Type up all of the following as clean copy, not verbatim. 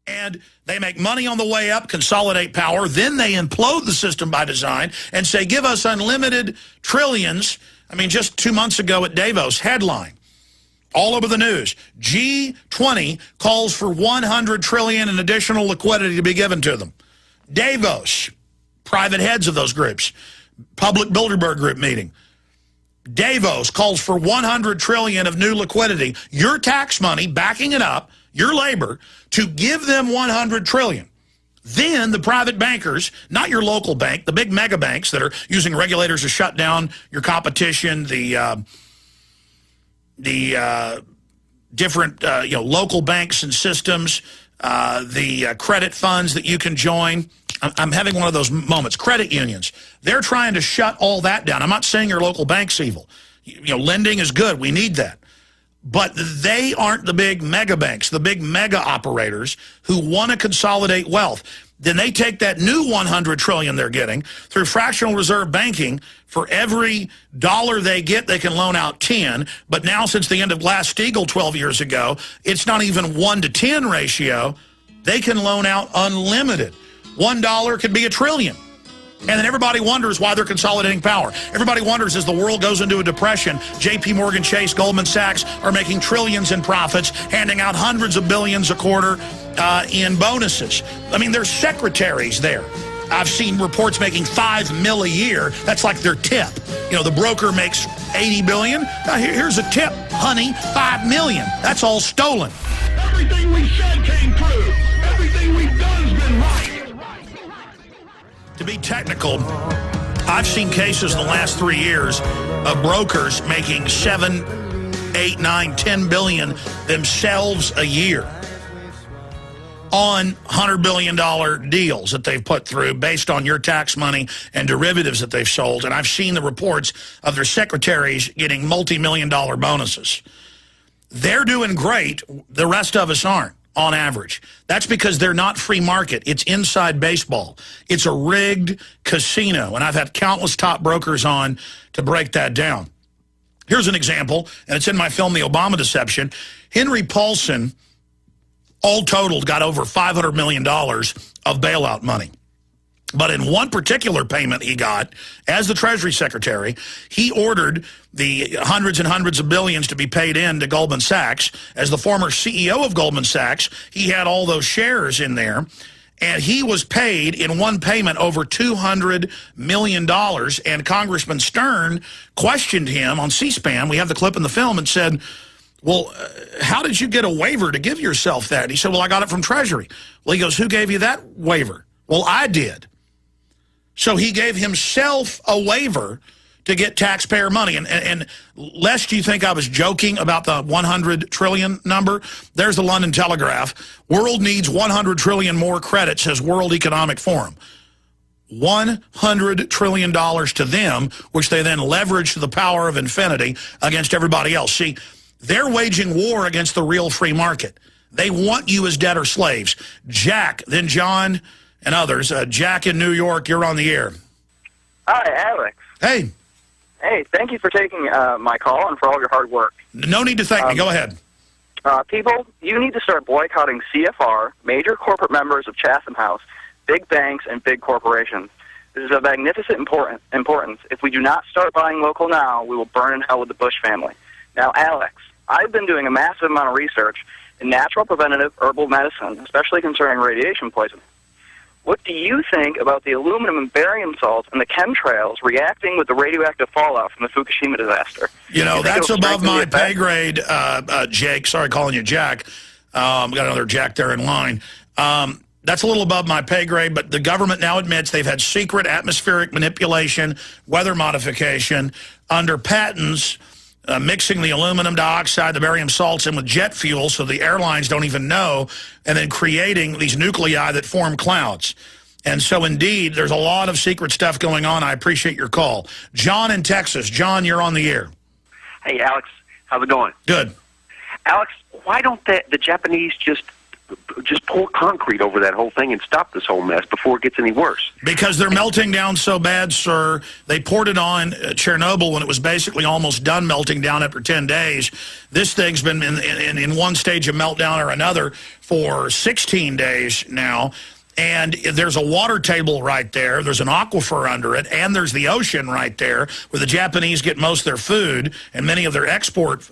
And they make money on the way up, consolidate power, then they implode the system by design and say, give us unlimited trillions. I mean, just 2 months ago at Davos, headline, all over the news, G20 calls for 100 trillion in additional liquidity to be given to them. Davos, private heads of those groups, public Bilderberg group meeting. Davos calls for 100 trillion of new liquidity, your tax money backing it up, your labor, to give them 100 trillion. Then the private bankers, not your local bank, the big mega banks that are using regulators to shut down your competition, the different local banks and systems, the credit funds that you can join. I'm having one of those moments. Credit unions, they're trying to shut all that down. I'm not saying your local bank's evil. Lending is good. We need that. But they aren't the big mega banks, the big mega operators who want to consolidate wealth. Then they take that new 100 trillion they're getting through fractional reserve banking. For every dollar they get, they can loan out 10. But now, since the end of Glass-Steagall 12 years ago, it's not even 1 to 10 ratio. They can loan out unlimited. $1 could be $1 trillion. And then everybody wonders why they're consolidating power. Everybody wonders, as the world goes into a depression, J.P. Morgan Chase, Goldman Sachs are making trillions in profits, handing out hundreds of billions a quarter in bonuses. I mean, there's secretaries there. I've seen reports making $5 million a year. That's like their tip. The broker makes $80 billion. Here's a tip, honey, $5 million. That's all stolen. Everything we said came true. Everything we've done's been right. To be technical, I've seen cases in the last 3 years of brokers making 7, 8, 9, 10 billion themselves a year on $100 billion deals that they've put through based on your tax money and derivatives that they've sold. And I've seen the reports of their secretaries getting multi-million-dollar bonuses. They're doing great. The rest of us aren't. On average. That's because they're not free market. It's inside baseball. It's a rigged casino, and I've had countless top brokers on to break that down. Here's an example, and it's in my film, The Obama Deception. Henry Paulson, all totaled, got over $500 million of bailout money. But in one particular payment he got, as the Treasury Secretary, he ordered the hundreds and hundreds of billions to be paid in to Goldman Sachs. As the former CEO of Goldman Sachs, he had all those shares in there. And he was paid in one payment over $200 million. And Congressman Stern questioned him on C-SPAN. We have the clip in the film, and said, well, how did you get a waiver to give yourself that? And he said, well, I got it from Treasury. Well, he goes, who gave you that waiver? Well, I did. So he gave himself a waiver to get taxpayer money. And lest you think I was joking about the 100 trillion number, there's the London Telegraph. World needs 100 trillion more credit, says World Economic Forum. $100 trillion to them, which they then leverage to the power of infinity against everybody else. See, they're waging war against the real free market. They want you as debtor slaves. Jack, then John, and others. Jack in New York, you're on the air. Hi, Alex. Hey. Hey, thank you for taking my call and for all your hard work. No need to thank me. Go ahead. People, you need to start boycotting CFR, major corporate members of Chatham House, big banks, and big corporations. This is of magnificent importance. If we do not start buying local now, we will burn in hell with the Bush family. Now, Alex, I've been doing a massive amount of research in natural preventative herbal medicine, especially concerning radiation poisoning. What do you think about the aluminum and barium salts and the chemtrails reacting with the radioactive fallout from the Fukushima disaster? That's above my pay grade, Jake. Sorry calling you Jack. We got another Jack there in line. That's a little above my pay grade, but the government now admits they've had secret atmospheric manipulation, weather modification, under patents, mixing the aluminum dioxide, the barium salts in with jet fuel so the airlines don't even know, and then creating these nuclei that form clouds. And so, indeed, there's a lot of secret stuff going on. I appreciate your call. John in Texas. John, you're on the air. Hey, Alex. How's it going? Good. Alex, why don't the Japanese just just pour concrete over that whole thing and stop this whole mess before it gets any worse. Because they're melting down so bad, sir. They poured it on Chernobyl when it was basically almost done melting down after 10 days. This thing's been in one stage of meltdown or another for 16 days now. And there's a water table right there. There's an aquifer under it, and there's the ocean right there where the Japanese get most of their food and many of their export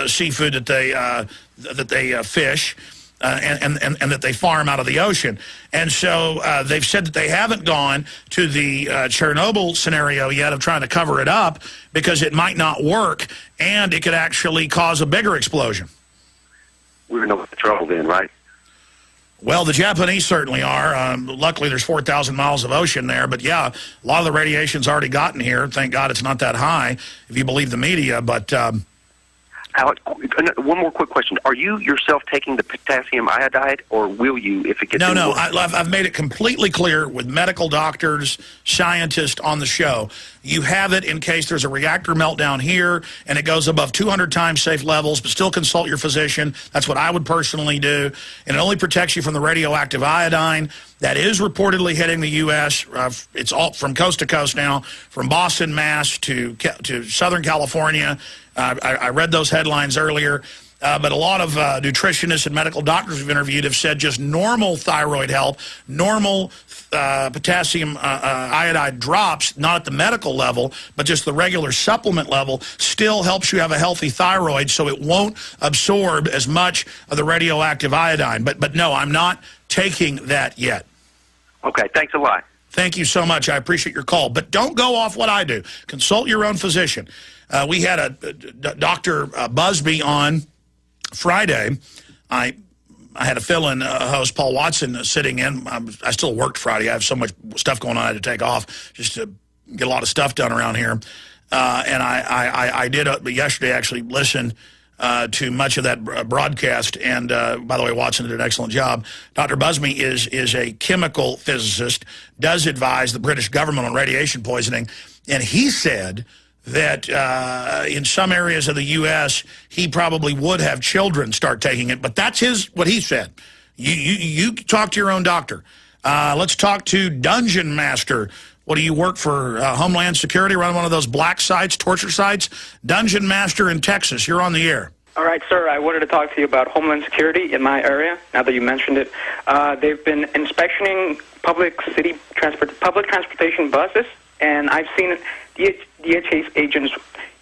seafood that they fish. And that they farm out of the ocean. And so they've said that they haven't gone to the Chernobyl scenario yet of trying to cover it up because it might not work and it could actually cause a bigger explosion. We're in the trouble then, right? Well, the Japanese certainly are. Luckily, there's 4,000 miles of ocean there. But, yeah, a lot of the radiation's already gotten here. Thank God it's not that high, if you believe the media. But Alex, one more quick question. Are you yourself taking the potassium iodide, or will you if it gets No. I've made it completely clear with medical doctors, scientists on the show. You have it in case there's a reactor meltdown here and it goes above 200 times safe levels, but still consult your physician. That's what I would personally do. And it only protects you from the radioactive iodine that is reportedly hitting the U.S. It's all from coast to coast now, from Boston, Mass. to Southern California. I read those headlines earlier. But a lot of nutritionists and medical doctors we've interviewed have said just normal thyroid health, normal potassium iodide drops, not at the medical level, but just the regular supplement level, still helps you have a healthy thyroid so it won't absorb as much of the radioactive iodine. But no, I'm not taking that yet. Okay, thanks a lot. Thank you so much. I appreciate your call. But don't go off what I do. Consult your own physician. We had a Dr. Busby on Friday. I had a fill-in host, Paul Watson, sitting in. I still worked Friday. I have so much stuff going on I had to take off just to get a lot of stuff done around here. And I did yesterday actually listen to much of that broadcast. And by the way, Watson did an excellent job. Dr. Busby is a chemical physicist, does advise the British government on radiation poisoning. And he said that in some areas of the U.S., he probably would have children start taking it. But that's what he said. You talk to your own doctor. Let's talk to Dungeon Master. What do you work for? Homeland Security, run one of those black sites, torture sites? Dungeon Master in Texas, you're on the air. All right, sir. I wanted to talk to you about Homeland Security in my area, now that you mentioned it. They've been inspectioning public transportation buses, and I've seen DHS agents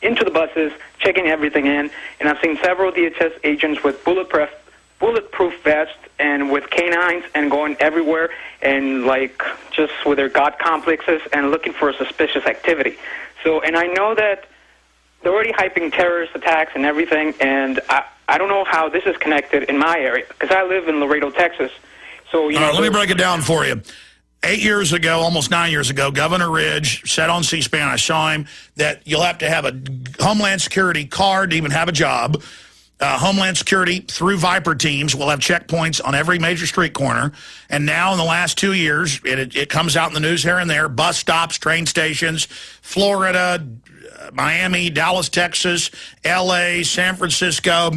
into the buses, checking everything in, and I've seen several DHS agents with bulletproof vests and with canines and going everywhere and like just with their God complexes and looking for suspicious activity. So, and I know that they're already hyping terrorist attacks and everything, and I don't know how this is connected in my area because I live in Laredo, Texas. So, you know, let me break it down for you. 8 years ago, almost 9 years ago, Governor Ridge said on C-SPAN, I saw him, that you'll have to have a Homeland Security card to even have a job. Homeland Security, through Viper teams, will have checkpoints on every major street corner. And now in the last 2 years, it comes out in the news here and there, bus stops, train stations, Florida, Miami, Dallas, Texas, L.A., San Francisco.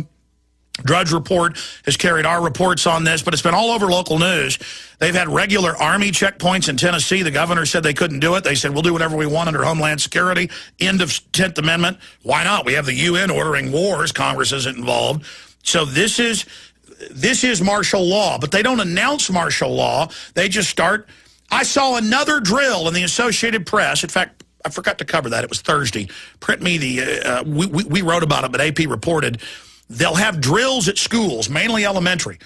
Drudge Report has carried our reports on this, but it's been all over local news. They've had regular Army checkpoints in Tennessee. The governor said they couldn't do it. They said, we'll do whatever we want under Homeland Security. End of 10th Amendment. Why not? We have the UN ordering wars. Congress isn't involved. So this is martial law, but they don't announce martial law. They just start. I saw another drill in the Associated Press. In fact, I forgot to cover that. It was Thursday. Print me we wrote about it, but AP reported. They'll have drills at schools, mainly elementary,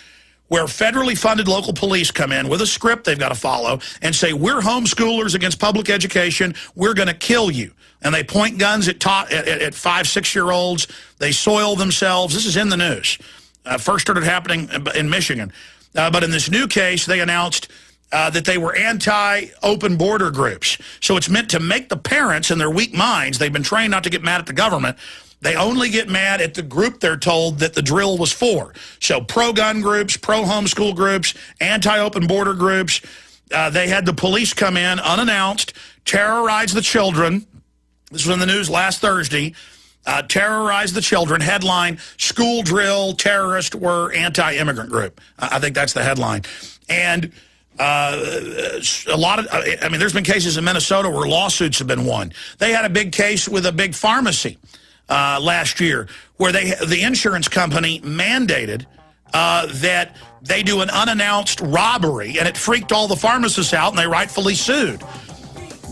where federally funded local police come in with a script they've got to follow and say, we're homeschoolers against public education, we're going to kill you. And they point guns at 5-6-year-olds. They soil themselves. This is in the news. First started happening in Michigan. But in this new case, they announced that they were anti-open border groups. So it's meant to make the parents in their weak minds, they've been trained not to get mad at the government, they only get mad at the group they're told that the drill was for. So pro-gun groups, pro-homeschool groups, anti-open border groups. They had the police come in unannounced, terrorize the children. This was in the news last Thursday. terrorize the children. Headline, school drill, terrorists were anti-immigrant group. I think that's the headline. And a lot of, I mean, there's been cases in Minnesota where lawsuits have been won. They had a big case with a big pharmacy last year where the insurance company mandated that they do an unannounced robbery, and it freaked all the pharmacists out, and they rightfully sued.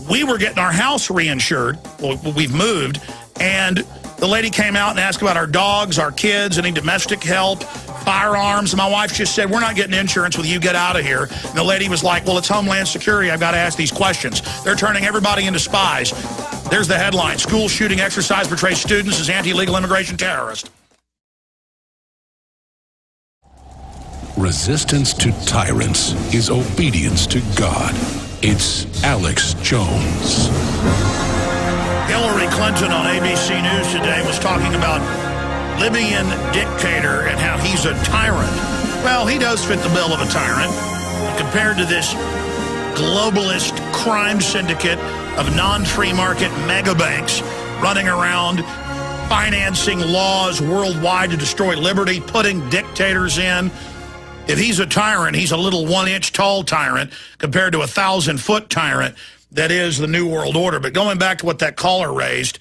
We were getting our house reinsured. Well, we've moved, and the lady came out and asked about our dogs, our kids, any domestic help, firearms. And my wife just said, we're not getting insurance with you, get out of here. And the lady was like, well, it's Homeland Security, I've got to ask these questions. They're turning everybody into spies. There's the headline, school shooting exercise portrays students as anti-legal immigration terrorists. Resistance to tyrants is obedience to God. It's Alex Jones. Hillary Clinton on ABC News today was talking about Libyan dictator and how he's a tyrant. Well, he does fit the bill of a tyrant compared to this globalist crime syndicate of non-free market mega banks running around financing laws worldwide to destroy liberty, putting dictators in. If he's a tyrant, he's a little 1-inch tall tyrant compared to a 1,000-foot tyrant that is the New World Order. But going back to what that caller raised,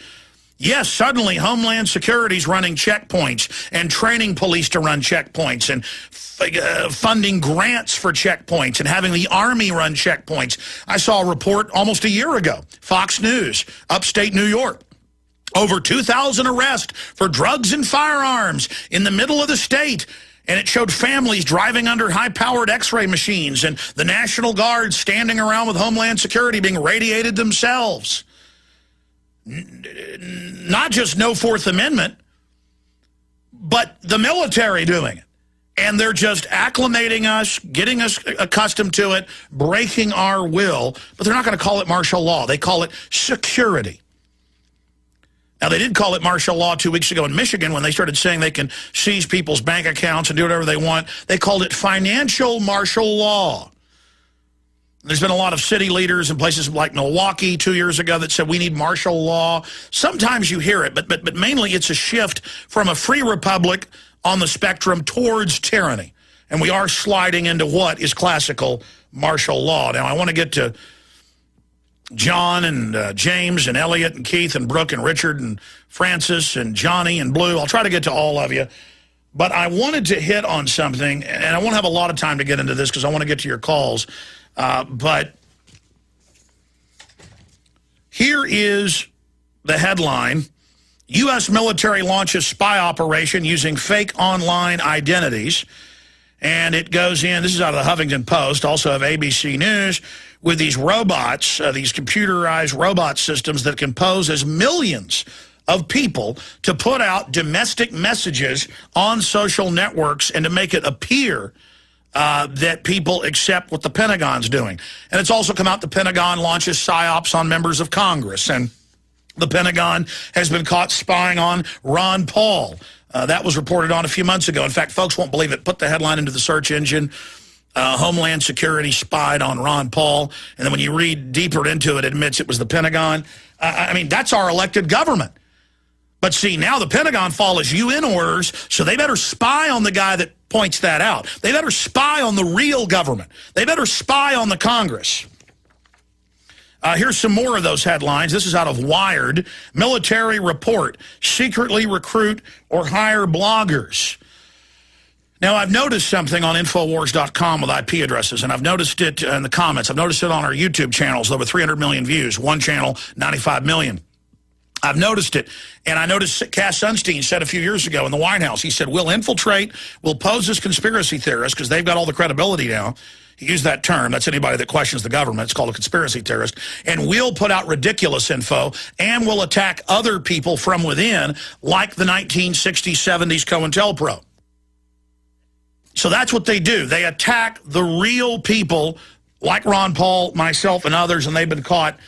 yes, suddenly Homeland Security's running checkpoints and training police to run checkpoints and funding grants for checkpoints and having the Army run checkpoints. I saw a report almost a year ago, Fox News, upstate New York. Over 2,000 arrests for drugs and firearms in the middle of the state. And it showed families driving under high-powered X-ray machines and the National Guard standing around with Homeland Security being radiated themselves. Not just no Fourth Amendment, but the military doing it. And they're just acclimating us, getting us accustomed to it, breaking our will. But they're not going to call it martial law. They call it security. Now, they did call it martial law 2 weeks ago in Michigan when they started saying they can seize people's bank accounts and do whatever they want. They called it financial martial law. There's been a lot of city leaders in places like Milwaukee 2 years ago that said we need martial law. Sometimes you hear it, but mainly it's a shift from a free republic on the spectrum towards tyranny. And we are sliding into what is classical martial law. Now, I want to get to John and James and Elliot and Keith and Brooke and Richard and Francis and Johnny and Blue. I'll try to get to all of you. But I wanted to hit on something, and I won't have a lot of time to get into this because I want to get to your calls. But here is the headline. U.S. military launches spy operation using fake online identities. And it goes in, this is out of the Huffington Post, also of ABC News, with these robots, these computerized robot systems that can pose as millions of people to put out domestic messages on social networks and to make it appear that people accept what the Pentagon's doing. And it's also come out the Pentagon launches psyops on members of Congress, and the Pentagon has been caught spying on Ron Paul. That was reported on a few months ago. In fact, folks won't believe it. Put the headline into the search engine. Homeland Security spied on Ron Paul. And then when you read deeper into it, it admits it was the Pentagon. I mean, that's our elected government. But see, now the Pentagon follows UN orders, so they better spy on the guy that points that out. They better spy on the real government. They better spy on the Congress. Here's some more of those headlines. This is out of Wired. Military report, secretly recruit or hire bloggers. Now, I've noticed something on Infowars.com with IP addresses, and I've noticed it in the comments. I've noticed it on our YouTube channels, over 300 million views. One channel, 95 million. I've noticed it, and I noticed Cass Sunstein said a few years ago in the White House, he said, we'll infiltrate, we'll pose as conspiracy theorists, because they've got all the credibility now. He used that term. That's anybody that questions the government. It's called a conspiracy theorist. And we'll put out ridiculous info, and we'll attack other people from within, like the 1960s, 70s COINTELPRO. So that's what they do. They attack the real people, like Ron Paul, myself, and others, and they've been caught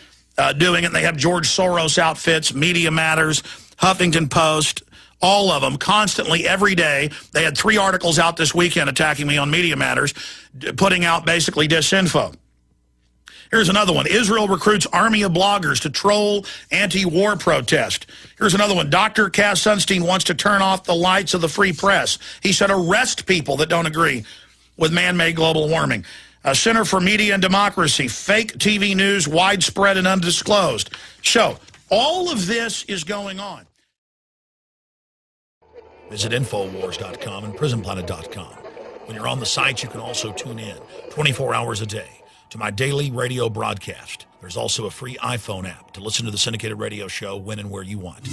doing it. They have George Soros outfits, Media Matters, Huffington Post, all of them, constantly, every day. They had 3 articles out this weekend attacking me on Media Matters, putting out basically disinfo. Here's another one. Israel recruits army of bloggers to troll anti-war protest. Here's another one. Dr. Cass Sunstein wants to turn off the lights of the free press. He said arrest people that don't agree with man-made global warming. Center for Media and Democracy, fake TV news, widespread and undisclosed. So all of this is going on. Visit Infowars.com and PrisonPlanet.com. When you're on the site, you can also tune in 24 hours a day to my daily radio broadcast. There's also a free iPhone app to listen to the syndicated radio show when and where you want.